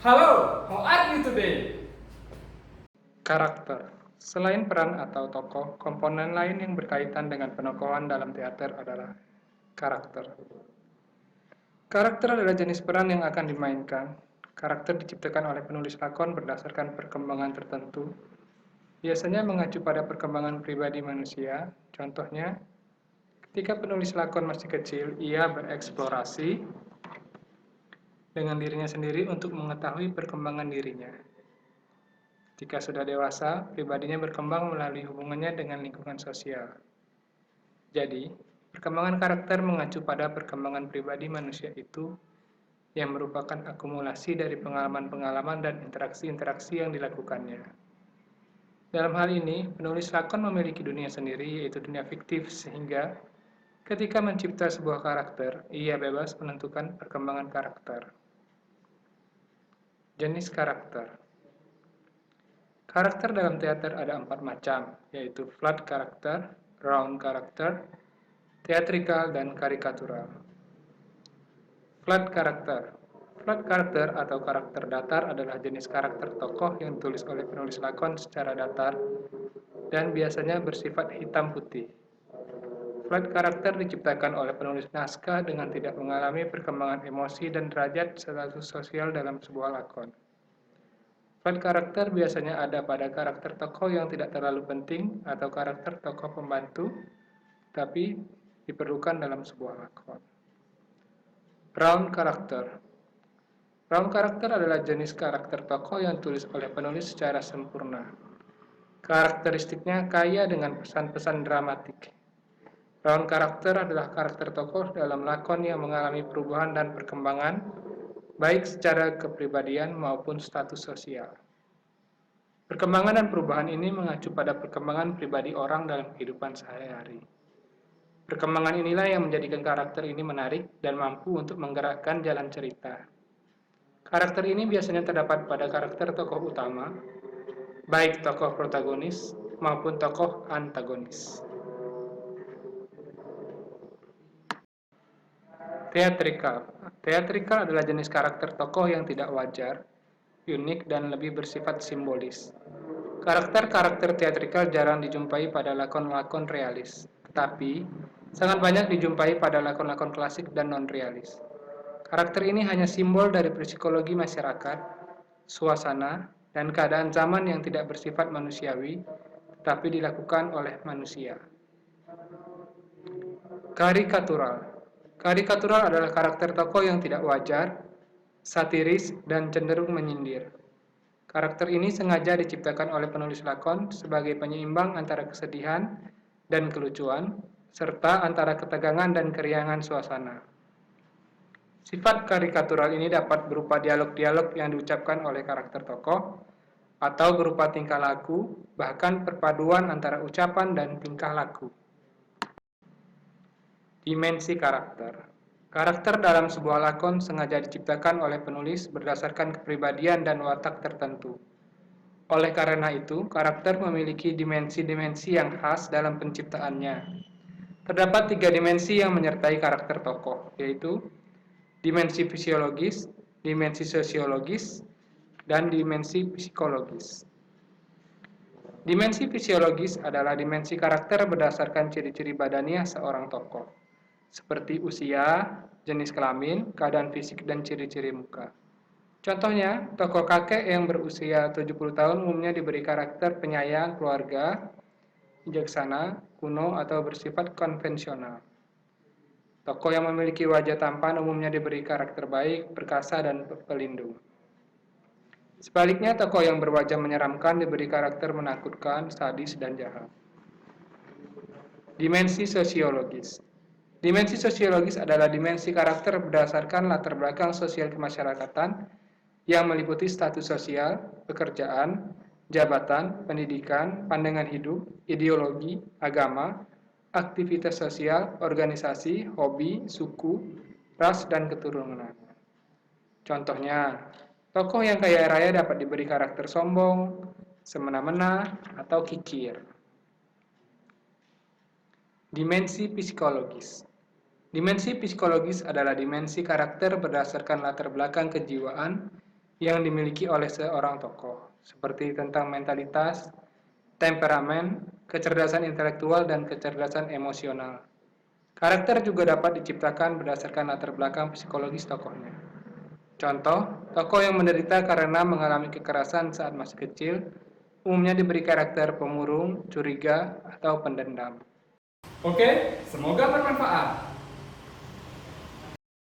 Halo, how are you today? Karakter. Selain peran atau tokoh, komponen lain yang berkaitan dengan penokohan dalam teater adalah karakter. Karakter adalah jenis peran yang akan dimainkan. Karakter diciptakan oleh penulis lakon berdasarkan perkembangan tertentu, biasanya mengacu pada perkembangan pribadi manusia. Contohnya, ketika penulis lakon masih kecil, ia bereksplorasi dengan dirinya sendiri untuk mengetahui perkembangan dirinya. Jika sudah dewasa, pribadinya berkembang melalui hubungannya dengan lingkungan sosial. Jadi, perkembangan karakter mengacu pada perkembangan pribadi manusia itu yang merupakan akumulasi dari pengalaman-pengalaman dan interaksi-interaksi yang dilakukannya. Dalam hal ini, penulis lakon memiliki dunia sendiri, yaitu dunia fiktif, sehingga ketika mencipta sebuah karakter, ia bebas menentukan perkembangan karakter. Jenis karakter. Karakter dalam teater ada 4 macam, yaitu flat karakter, round karakter, teatrikal, dan karikatural. Flat karakter. Flat karakter atau karakter datar adalah jenis karakter tokoh yang ditulis oleh penulis lakon secara datar dan biasanya bersifat hitam putih. Flat karakter diciptakan oleh penulis naskah dengan tidak mengalami perkembangan emosi dan derajat status sosial dalam sebuah lakon. Flat karakter biasanya ada pada karakter tokoh yang tidak terlalu penting atau karakter tokoh pembantu, tapi diperlukan dalam sebuah lakon. Round karakter. Round karakter adalah jenis karakter tokoh yang ditulis oleh penulis secara sempurna. Karakteristiknya kaya dengan pesan-pesan dramatik. Round karakter adalah karakter tokoh dalam lakon yang mengalami perubahan dan perkembangan, baik secara kepribadian maupun status sosial. Perkembangan dan perubahan ini mengacu pada perkembangan pribadi orang dalam kehidupan sehari-hari. Perkembangan inilah yang menjadikan karakter ini menarik dan mampu untuk menggerakkan jalan cerita. Karakter ini biasanya terdapat pada karakter tokoh utama, baik tokoh protagonis maupun tokoh antagonis. Teatrikal. Teatrikal adalah jenis karakter tokoh yang tidak wajar, unik, dan lebih bersifat simbolis. Karakter-karakter teatrikal jarang dijumpai pada lakon-lakon realis, tetapi sangat banyak dijumpai pada lakon-lakon klasik dan non-realis. Karakter ini hanya simbol dari psikologi masyarakat, suasana, dan keadaan zaman yang tidak bersifat manusiawi, tetapi dilakukan oleh manusia. Karikatural. Karikatural adalah karakter tokoh yang tidak wajar, satiris, dan cenderung menyindir. Karakter ini sengaja diciptakan oleh penulis lakon sebagai penyeimbang antara kesedihan dan kelucuan, serta antara ketegangan dan keriangan suasana. Sifat karikatural ini dapat berupa dialog-dialog yang diucapkan oleh karakter tokoh, atau berupa tingkah laku, bahkan perpaduan antara ucapan dan tingkah laku. Dimensi karakter. Karakter dalam sebuah lakon sengaja diciptakan oleh penulis berdasarkan kepribadian dan watak tertentu. Oleh karena itu, karakter memiliki dimensi-dimensi yang khas dalam penciptaannya. Terdapat 3 dimensi yang menyertai karakter tokoh, yaitu dimensi fisiologis, dimensi sosiologis, dan dimensi psikologis. Dimensi fisiologis adalah dimensi karakter berdasarkan ciri-ciri badaniah seorang tokoh, seperti usia, jenis kelamin, keadaan fisik, dan ciri-ciri muka. Contohnya, tokoh kakek yang berusia 70 tahun umumnya diberi karakter penyayang keluarga, bijaksana, kuno, atau bersifat konvensional. Tokoh yang memiliki wajah tampan umumnya diberi karakter baik, perkasa, dan pelindung. Sebaliknya, tokoh yang berwajah menyeramkan diberi karakter menakutkan, sadis, dan jahat. Dimensi sosiologis. Dimensi sosiologis adalah dimensi karakter berdasarkan latar belakang sosial kemasyarakatan yang meliputi status sosial, pekerjaan, jabatan, pendidikan, pandangan hidup, ideologi, agama, aktivitas sosial, organisasi, hobi, suku, ras, dan keturunan. Contohnya, tokoh yang kaya raya dapat diberi karakter sombong, semena-mena, atau kikir. Dimensi psikologis. Dimensi psikologis adalah dimensi karakter berdasarkan latar belakang kejiwaan yang dimiliki oleh seorang tokoh, seperti tentang mentalitas, temperamen, kecerdasan intelektual, dan kecerdasan emosional. Karakter juga dapat diciptakan berdasarkan latar belakang psikologis tokohnya. Contoh, tokoh yang menderita karena mengalami kekerasan saat masih kecil umumnya diberi karakter pemurung, curiga, atau pendendam. Oke, semoga bermanfaat.